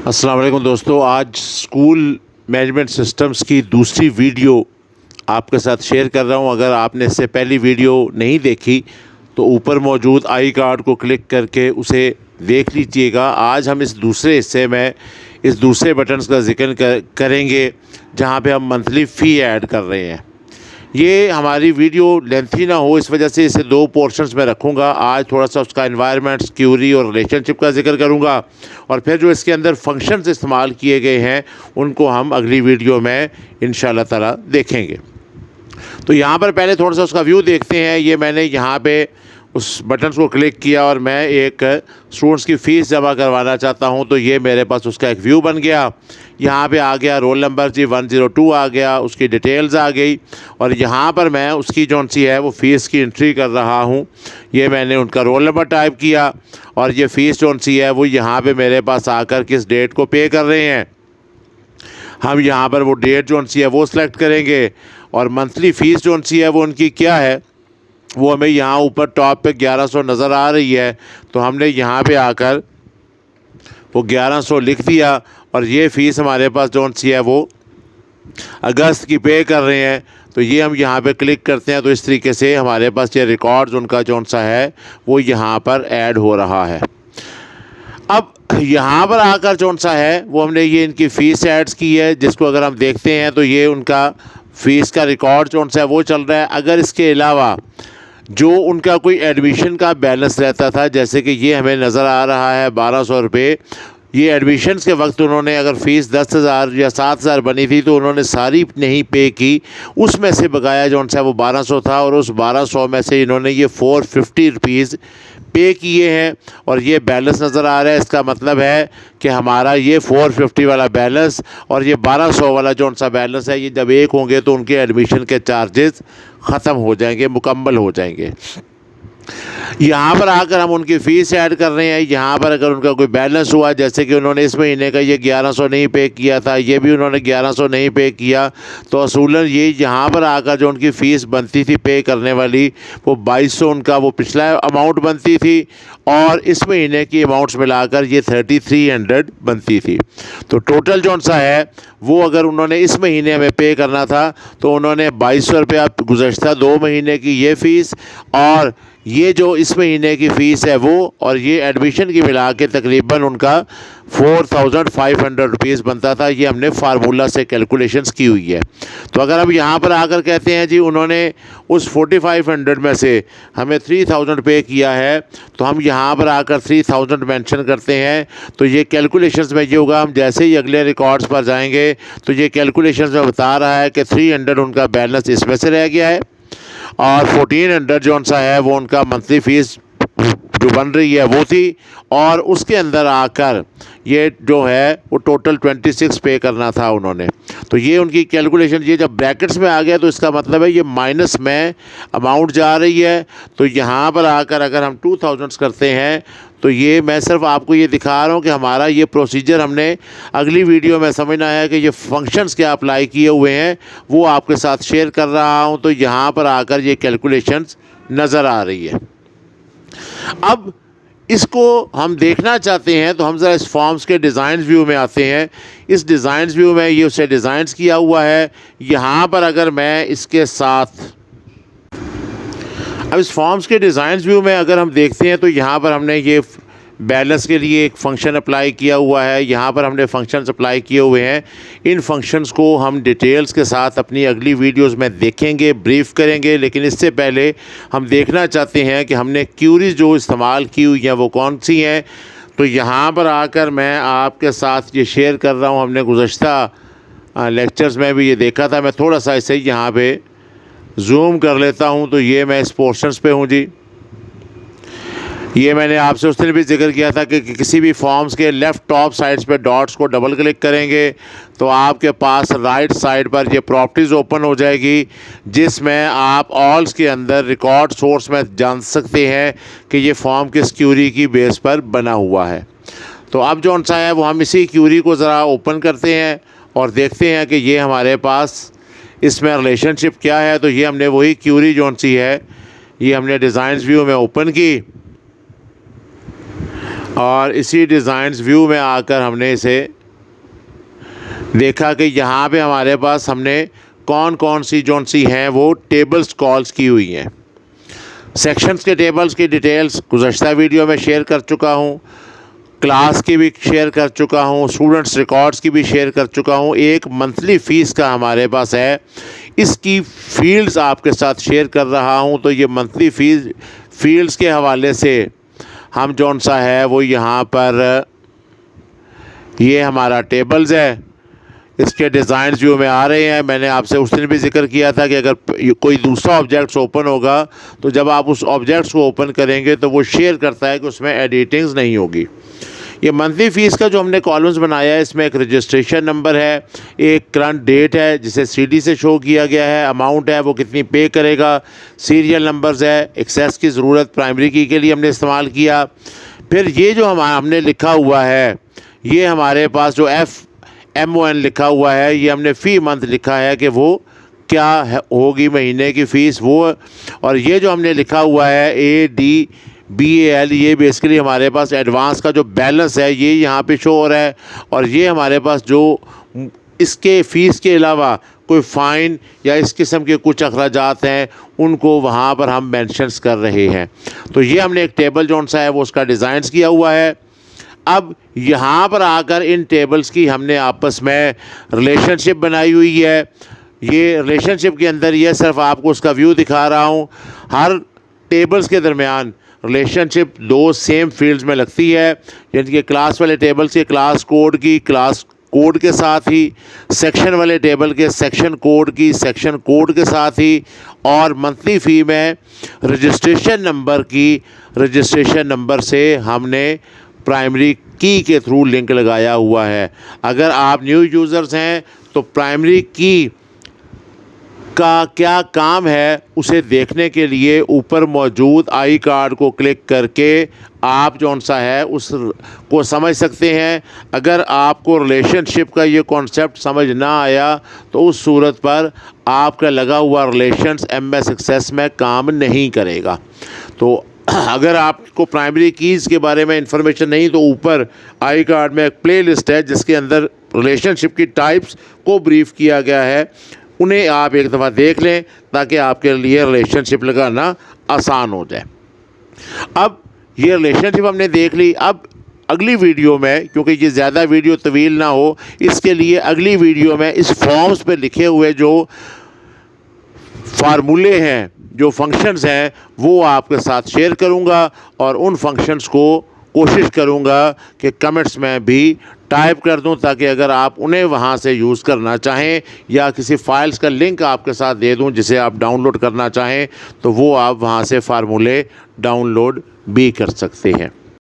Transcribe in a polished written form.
अस्सलाम वालेकुम दोस्तों। आज स्कूल मैनेजमेंट सिस्टम्स की दूसरी वीडियो आपके साथ शेयर कर रहा हूं। अगर आपने इससे पहली वीडियो नहीं देखी तो ऊपर मौजूद आई कार्ड को क्लिक करके उसे देख लीजिएगा। आज हम इस दूसरे हिस्से में इस दूसरे बटन्स का जिक्र करेंगे जहां पे हम मंथली फ़ी ऐड कर रहे हैं। ये हमारी वीडियो लेंथी ना हो, इस वजह से इसे दो पोर्शंस में रखूँगा। आज थोड़ा सा उसका एनवायरनमेंट, सिक्योरिटी और रिलेशनशिप का जिक्र करूँगा और फिर जो इसके अंदर फंक्शंस इस्तेमाल किए गए हैं उनको हम अगली वीडियो में इंशाल्लाह ताला देखेंगे। तो यहाँ पर पहले थोड़ा सा उसका व्यू देखते हैं। ये मैंने यहाँ पे उस बटन्स को क्लिक किया और मैं एक स्टूडेंट्स की फ़ीस जमा करवाना चाहता हूँ, तो ये मेरे पास उसका एक व्यू बन गया। यहाँ पे आ गया रोल नंबर जी 102 आ गया, उसकी डिटेल्स आ गई और यहाँ पर मैं उसकी जौन सी है वो फ़ीस की एंट्री कर रहा हूँ। ये मैंने उनका रोल नंबर टाइप किया और ये फ़ीस जौन सी है वो यहाँ पे मेरे पास आकर किस डेट को पे कर रहे हैं, हम यहाँ पर वो डेट जौन सी है वो सिलेक्ट करेंगे और मंथली फ़ीस जौन सी है वो उनकी क्या है वो हमें यहाँ ऊपर टॉप पे 1100 नज़र आ रही है। तो हमने यहाँ पे आकर वो 1100 लिख दिया और ये फ़ीस हमारे पास जौन सी है वो अगस्त की पे कर रहे हैं। तो ये हम यहाँ पे क्लिक करते हैं तो इस तरीके से हमारे पास ये रिकॉर्ड्स उनका जौन सा है वो यहाँ पर ऐड हो रहा है। अब यहाँ पर आकर जौन सा है वो हमने ये इनकी फ़ीस ऐड्स की है, जिसको अगर हम देखते हैं तो ये उनका फ़ीस का रिकॉर्ड जौन सा है वो चल रहा है। अगर इसके अलावा जो उनका कोई एडमिशन का बैलेंस रहता था, जैसे कि ये हमें नज़र आ रहा है 1200 रुपये, ये एडमिशन्स के वक्त उन्होंने अगर फ़ीस 10,000 या 7,000 बनी थी तो उन्होंने सारी नहीं पे की, उसमें से बकाया जौन सा वो 1200 था और उस 1200 में से इन्होंने ये 450 रुपीज़ पे किए हैं और ये बैलेंस नज़र आ रहा है। इसका मतलब है कि हमारा ये 450 वाला बैलेंस और ये 1200 वाला जौन सा बैलेंस है, ये जब एक होंगे तो उनके एडमिशन के चार्जेस ख़त्म हो जाएंगे, मुकम्मल हो जाएंगे। यहाँ पर आकर हम उनकी फ़ीस ऐड कर रहे हैं। यहाँ पर अगर उनका कोई बैलेंस हुआ, जैसे कि उन्होंने इस महीने का ये 1100 नहीं पे किया था, ये भी उन्होंने 1100 नहीं पे किया, तो असूलन ये यहाँ पर आकर जो उनकी फ़ीस बनती थी पे करने वाली वो 2200 उनका वो पिछला अमाउंट बनती थी और इस महीने की अमाउंट्स मिलाकर ये 3300 बनती थी। तो टोटल जौन सा है वो अगर उन्होंने इस महीने में पे करना था तो उन्होंने 2200 रुपया गुज़श्ता 2 महीने की ये फ़ीस और ये जो इस महीने की फ़ीस है वो और ये एडमिशन की मिला के तकरीबन उनका 4500 रुपीज़ बनता था। ये हमने फार्मूला से कैलकुलेशंस की हुई है। तो अगर हम यहाँ पर आकर कहते हैं जी उन्होंने उस 4500 में से हमें 3000 पे किया है, तो हम यहाँ पर आकर 3000 मेंशन करते हैं। तो ये कैलकुलेशंस में ये होगा, हम जैसे ही अगले रिकॉर्ड्स पर जाएंगे तो ये कैलकुलेशंस में बता रहा है कि 300 उनका बैलेंस इसमें से रह गया है और 1400 जौन सा है वो उनका मंथली फ़ीस जो बन रही है वो थी और उसके अंदर आकर ये जो है वो टोटल 26 पे करना था उन्होंने। तो ये उनकी कैलकुलेशन, ये जब ब्रैकेट्स में आ गया तो इसका मतलब है ये माइनस में अमाउंट जा रही है। तो यहाँ पर आकर अगर हम 2000 करते हैं तो ये मैं सिर्फ आपको ये दिखा रहा हूँ कि हमारा ये प्रोसीजर हमने अगली वीडियो में समझना है कि ये फंक्शंस क्या अप्लाई किए हुए हैं वो आपके साथ शेयर कर रहा हूँ। तो यहाँ पर आकर ये कैलकुलेशंस नज़र आ रही है। अब इसको हम देखना चाहते हैं तो हम ज़रा इस फॉर्म्स के डिज़ाइन व्यू में आते हैं। इस डिज़ाइन व्यू में ये उसे डिज़ाइंस किया हुआ है। यहाँ पर अगर मैं इसके साथ अब इस फॉर्म्स के डिज़ाइन व्यू में अगर हम देखते हैं तो यहाँ पर हमने ये बैलेंस के लिए एक फ़ंक्शन अप्लाई किया हुआ है। यहाँ पर हमने फंक्शंस अप्लाई किए हुए हैं। इन फंक्शंस को हम डिटेल्स के साथ अपनी अगली वीडियोस में देखेंगे, ब्रीफ करेंगे, लेकिन इससे पहले हम देखना चाहते हैं कि हमने क्यूरीज जो इस्तेमाल की हुई हैं वो कौन सी हैं। तो यहाँ पर आकर मैं आपके साथ ये शेयर कर रहा हूँ। हमने गुज़श्ता लेक्चर्स में भी ये देखा था। मैं थोड़ा सा इसे यहाँ पर जूम कर लेता हूँ तो ये मैं इस पोर्शंस पे हूँ जी। ये मैंने आपसे उस दिन भी जिक्र किया था कि किसी भी फॉर्म्स के लेफ़्ट टॉप साइड्स पे डॉट्स को डबल क्लिक करेंगे तो आपके पास राइट साइड पर ये प्रॉपर्टीज़ ओपन हो जाएगी, जिसमें आप ऑल्स के अंदर रिकॉर्ड सोर्स में जान सकते हैं कि ये फॉर्म किस क्यूरी की बेस पर बना हुआ है। तो अब जौन सा है वो हम इसी क्यूरी को ज़रा ओपन करते हैं और देखते हैं कि ये हमारे पास इसमें रिलेशनशिप क्या है। तो ये हमने वही क्यूरी जौन सी है ये हमने डिज़ाइन व्यू में ओपन की और इसी डिज़ाइंस व्यू में आकर हमने इसे देखा कि यहाँ पे हमारे पास हमने कौन कौन सी जौन सी हैं वो टेबल्स कॉल्स की हुई हैं। सेक्शंस के टेबल्स की डिटेल्स गुज़श्ता वीडियो में शेयर कर चुका हूँ, क्लास की भी शेयर कर चुका हूँ, स्टूडेंट्स रिकॉर्ड्स की भी शेयर कर चुका हूँ। एक मंथली फ़ीस का हमारे पास है, इसकी फ़ील्ड्स आपके साथ शेयर कर रहा हूँ। तो ये मंथली फ़ील्ड्स के हवाले से हम जौन सा है वो यहाँ पर ये हमारा टेबल्स है, इसके डिज़ाइन व्यू में आ रहे हैं। मैंने आपसे उस दिन भी जिक्र किया था कि अगर कोई दूसरा ऑब्जेक्ट्स ओपन होगा तो जब आप उस ऑब्जेक्ट्स को ओपन करेंगे तो वो शेयर करता है कि उसमें एडिटिंग्स नहीं होगी। ये मंथली फ़ीस का जो हमने कॉलम्स बनाया है, इसमें एक रजिस्ट्रेशन नंबर है, एक करंट डेट है जिसे सीडी से शो किया गया है, अमाउंट है वो कितनी पे करेगा, सीरियल नंबर्स है, एक्सेस की ज़रूरत प्राइमरी की के लिए हमने इस्तेमाल किया। फिर ये जो हमने लिखा हुआ है, ये हमारे पास जो FMON लिखा हुआ है, ये हमने फ़ी मंथ लिखा है कि वो क्या होगी महीने की फ़ीस वो। और ये जो हमने लिखा हुआ है ADBAL, ये बेसिकली हमारे पास एडवांस का जो बैलेंस है ये यहाँ पे शो हो रहा है। और ये हमारे पास जो इसके फ़ीस के अलावा कोई फ़ाइन या इस किस्म के कुछ अखराजात हैं उनको वहाँ पर हम मेंशन्स कर रहे हैं। तो ये हमने एक टेबल जौन सा है वो उसका डिज़ाइंस किया हुआ है। अब यहाँ पर आकर इन टेबल्स की हमने आपस में रिलेशनशिप बनाई हुई है। ये रिलेशनशिप के अंदर ये सिर्फ आपको उसका व्यू दिखा रहा हूँ। हर टेबल्स के दरमियान रिलेशनशिप दो सेम फील्ड्स में लगती है, यानी कि क्लास वाले टेबल्स के क्लास कोड की क्लास कोड के साथ ही, सेक्शन वाले टेबल के सेक्शन कोड की सेक्शन कोड के साथ ही, और मंथली फ़ी में रजिस्ट्रेशन नंबर की रजिस्ट्रेशन नंबर से हमने प्राइमरी की के थ्रू लिंक लगाया हुआ है। अगर आप न्यू यूज़र्स हैं तो प्राइमरी की का क्या काम है उसे देखने के लिए ऊपर मौजूद आई कार्ड को क्लिक करके आप जौन सा है उस को समझ सकते हैं। अगर आपको रिलेशनशिप का ये कॉन्सेप्ट समझ ना आया तो उस सूरत पर आपका लगा हुआ रिलेशंस MS एक्सेस में काम नहीं करेगा। तो अगर आपको प्राइमरी कीज़ के बारे में इंफॉर्मेशन नहीं तो ऊपर आई कार्ड में एक प्लेलिस्ट है जिसके अंदर रिलेशनशिप की टाइप्स को ब्रीफ किया गया है, उन्हें आप एक दफ़ा देख लें ताकि आपके लिए रिलेशनशिप लगाना आसान हो जाए। अब ये रिलेशनशिप हमने देख ली। अब अगली वीडियो में, क्योंकि ये ज़्यादा वीडियो तवील ना हो इसके लिए अगली वीडियो में इस फॉर्म्स पे लिखे हुए जो फार्मूले हैं, जो फंक्शंस हैं, वो आपके साथ शेयर करूंगा और उन फंक्शंस को कोशिश करूंगा कि कमेंट्स में भी टाइप कर दूं ताकि अगर आप उन्हें वहां से यूज़ करना चाहें या किसी फाइल्स का लिंक आपके साथ दे दूं जिसे आप डाउनलोड करना चाहें तो वो आप वहां से फार्मूले डाउनलोड भी कर सकते हैं।